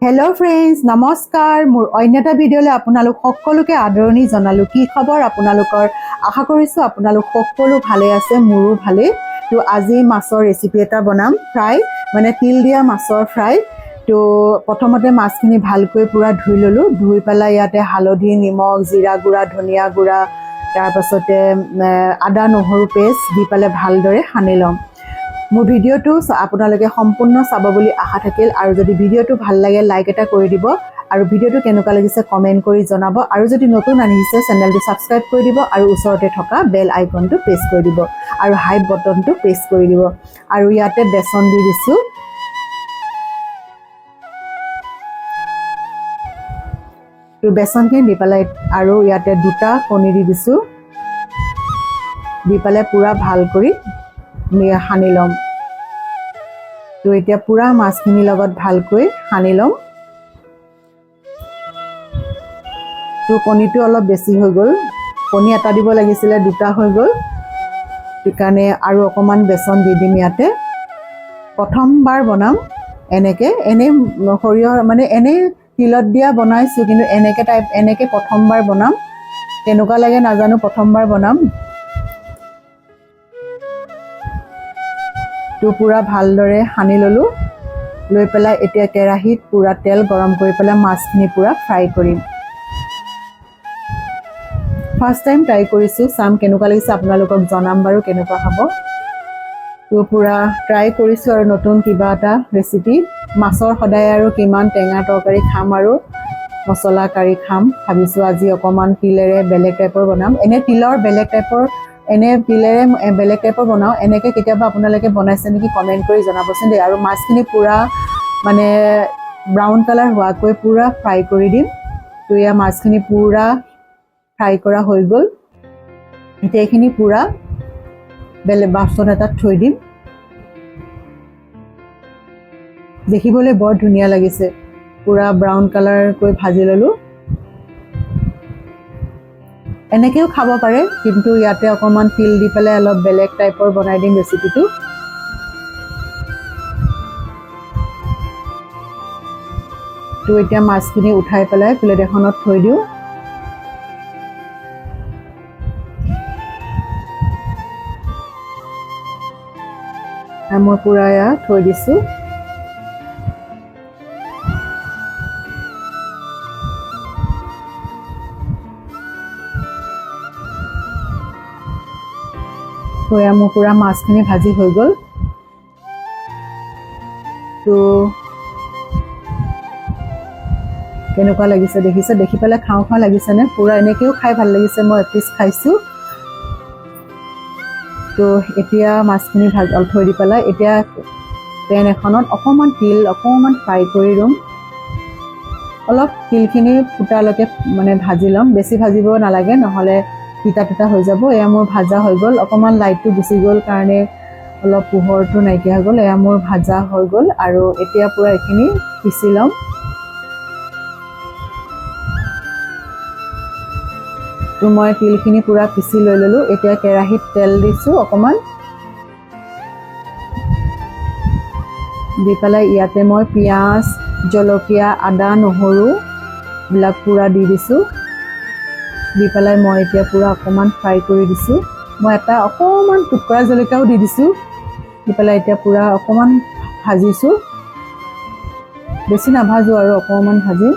Hello friends नमस्कार मोर अन्य এটা ভিডিওলে আপোনালোক সকলোকে আদৰণি জনালো কি খবৰ আপোনালোকৰ আশা কৰিছো আপোনালোক সকলো ভালে আছে মোৰো ভালে তো আজি মাছৰ ৰেচিপি এটা বনাম ফ্ৰাই মানে তিল দিয়া মাছৰ ফ্ৰাই তো প্ৰথমতে মাছখিনি ভালকৈ পুৰা ধুই ললো ধুই পেলাই ইয়াতে হালধি নিমখ জিৰা গুড়া ধনিয়া গুড়া তাৰ পাছতে আদা নহৰু পেষ্ট দি পেলাই ভালদৰে সানি লম মোৰ ভিডিওটো আপোনালোকে সম্পূৰ্ণ চাব বুলি আশা থাকিল আৰু যদি ভিডিওটো ভাল লাগে লাইক এটা কৰি দিব আৰু ভিডিওটো কেনেকুৱা লাগিছে কমেন্ট কৰি জনাব আৰু যদি নতুন আহিছে চেনেলটো সাবস্ক্ৰাইব কৰি দিব আৰু ওচৰতে থকা বেল আইকনটো প্ৰেছ কৰি দিব আৰু হাইপ বটনটো প্ৰেছ কৰি দিব আৰু ইয়াতে বেসন দি দিছো তো বেসনখিনি দি পেলাই আৰু ইয়াতে দুটা কণী দি দিছো দি পেলাই পুৰা ভাল কৰি সানি লম তো এতিয়া পুৰা মাছখিনি লগত ভালকৈ সানি লম তো কণীটো অলপ বেছি হৈ গল কণী এটা দিব লাগিছিল দুটা হৈ গল ঠিকানে আৰু অকমান বেসন দি দিম ইয়াতে প্ৰথমবাৰ বনাম এনেকে এনে হৰিয় মানে এনে তিলত দিয়া বনাইছো কিন্তু এনেকে প্ৰথমবাৰ বনাম কেনেকুৱা লাগে নাজানো প্ৰথমবাৰ বনাম তো পুৰা ভালদৰে সানি ললো লৈ পেলাই এতিয়া কেৰাহীত পুৰা তেল গৰম কৰি পেলাই মাছখিনি পুৰা ফ্ৰাই কৰিম ফাৰ্স্ট টাইম ট্ৰাই কৰিছো সাম কেনেকুৱা লাগিছে আপোনালোকক জনাম বাৰু কেনেকুৱা হ'ব তো পুৰা ট্ৰাই কৰিছো আৰু নতুন কিবা এটা ৰেচিপি মাছৰ সদায় আৰু কিমান টেঙা তৰকাৰী খাম আৰু মছলা কাৰি খাম ভাবিছো আজি অকমান তিলেৰে বেলেগ টাইপৰ বনাম এনে তিলৰ বেলেগ টাইপৰ এনে তিলেৰে বেলেগ টাইপৰ বনাও এনেকে কেতিয়াবা আপোনালোকে বনাইছে নেকি কমেন্ট কৰি জনাবচোন দে আৰু মাছখিনি পুৰা মানে ব্ৰাউন কালাৰ হোৱাকৈ পুৰা ফ্ৰাই কৰি দিম তো ইয়া মাছখিনি পুৰা ফ্ৰাই কৰা হৈ গল এতিয়া এখিনি পুৰা বেলে বাচন এটাত থৈ দিম দেখিবলৈ বৰ ধুনীয়া লাগিছে পুৰা ব্ৰাউন কালাৰ কৈ ভাজি ললো এনেকেও খাব পাৰে কিন্তু ইয়াতে অকমান তিল দি পেলাই অলপ বেলেগ টাইপৰ বনাই দিম ৰেচিপিটো তো এতিয়া মাছখিনি উঠাই পেলাই প্লেট এখনত থৈ দিও মই পুৰা থৈ দিছো তো মোৰ পুৰা মাছখিনি ভাজি হৈ গল তো কেনেকুৱা লাগিছে দেখিছে দেখি পেলাই খাওঁ খাওঁ লাগিছে নে পুৰা এনেকেও খাই ভাল লাগিছে মই এপিস খাইছো তো এতিয়া মাছখিনি থৈ দি পেলাই এতিয়া পেন এখনত অকমান তিল অকমান ফ্ৰাই কৰি লম অলপ তিলখিনি ফুটালৈকে মানে ভাজি লম বেছি ভাজিব নালাগে নহলে তিতা তিতা হৈ যাব এয়া মোৰ ভাজা হৈ গল অকমান লাইটটো গুছি গল কাৰণে অলপ পোহৰটো নাইকিয়া হৈ গল এয়া মোৰ ভাজা হৈ গল আৰু এতিয়া পুৰা এখিনি পিছি লম তো মই তিলখিনি পুৰা পিছি লৈ ললো এতিয়া কেৰাহীত তেল দিছো অকমান দি পেলাই ইয়াতে মই পিয়াজ জলকীয়া আদা নহৰু বিলাক পুৰা দি দিছো দি পেলাই মই এতিয়া পুৰা অকমান ফ্ৰাই কৰি দিছো মই এটা অকমান টুকুৰা জলকীয়াও দি দিছো দি পেলাই এতিয়া পুৰা অকমান ভাজিছো বেছি না ভাজো আৰু অকমান ভাজি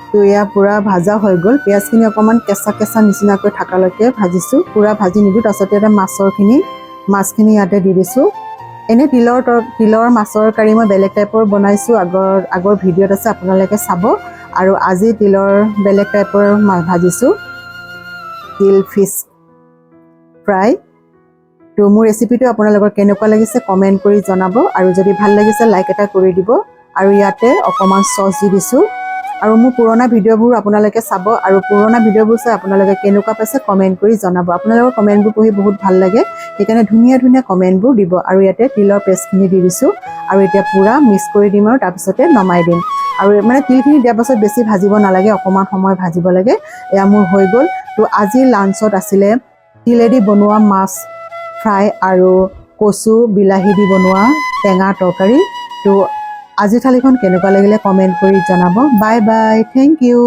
তো ইয়া পুৰা ভাজা হৈ গল পিয়াজখিনি অকমান কেঁচা কেঁচা নিচিনাকৈ থাকালৈকে ভাজিছো পুৰা ভাজি নিদু তাৰপিছত এটা মাছখিনি ইয়াতে দি দিছো এনে তিলৰ মাছৰ কাৰি মই বেলেগ টাইপৰ বনাইছো আগৰ ভিডিঅ'ত আছে আপোনালোকে চাব আৰু আজি তিলৰ বেলেগ টাইপৰ ভাজিছো তিল ফিশ ফ্ৰাই তো মোৰ ৰেচিপিটো আপোনালোকৰ কেনেকুৱা লাগিছে কমেন্ট কৰি জনাব আৰু যদি ভাল লাগিছে লাইক এটা কৰি দিব আৰু ইয়াতে অকমান সস দি দিছো আৰু মোৰ পুৰণা ভিডিঅ'বোৰ আপোনালোকে চাব আৰু পুৰণা ভিডিঅ'বোৰ চাই আপোনালোকে কেনেকুৱা পাইছে কমেন্ট কৰি জনাব আপোনালোকৰ কমেন্টবোৰ পঢ়ি বহুত ভাল লাগে সেইকাৰণে ধুনীয়া ধুনীয়া কমেন্টবোৰ দিব আৰু ইয়াতে তিলৰ পেষ্টখিনি দি দিছো আৰু এতিয়া পুৰা মিক্স কৰি দিম আৰু তাৰপিছতে নমাই দিম আৰু মানে তিলখিনি দিয়াৰ পাছত বেছি ভাজিব নালাগে অকমান সময় ভাজিব লাগে এয়া মোৰ হৈ গল তো আজি লাঞ্চত আছিলে তিলেদি বনোৱা মাছ ফ্ৰাই আৰু কচু বিলাহী দি বনোৱা টেঙা তৰকাৰী তো আজিৰ থালিখন কেনেকুৱা লাগিলে কমেণ্ট কৰি জনাব। Bye bye, thank U.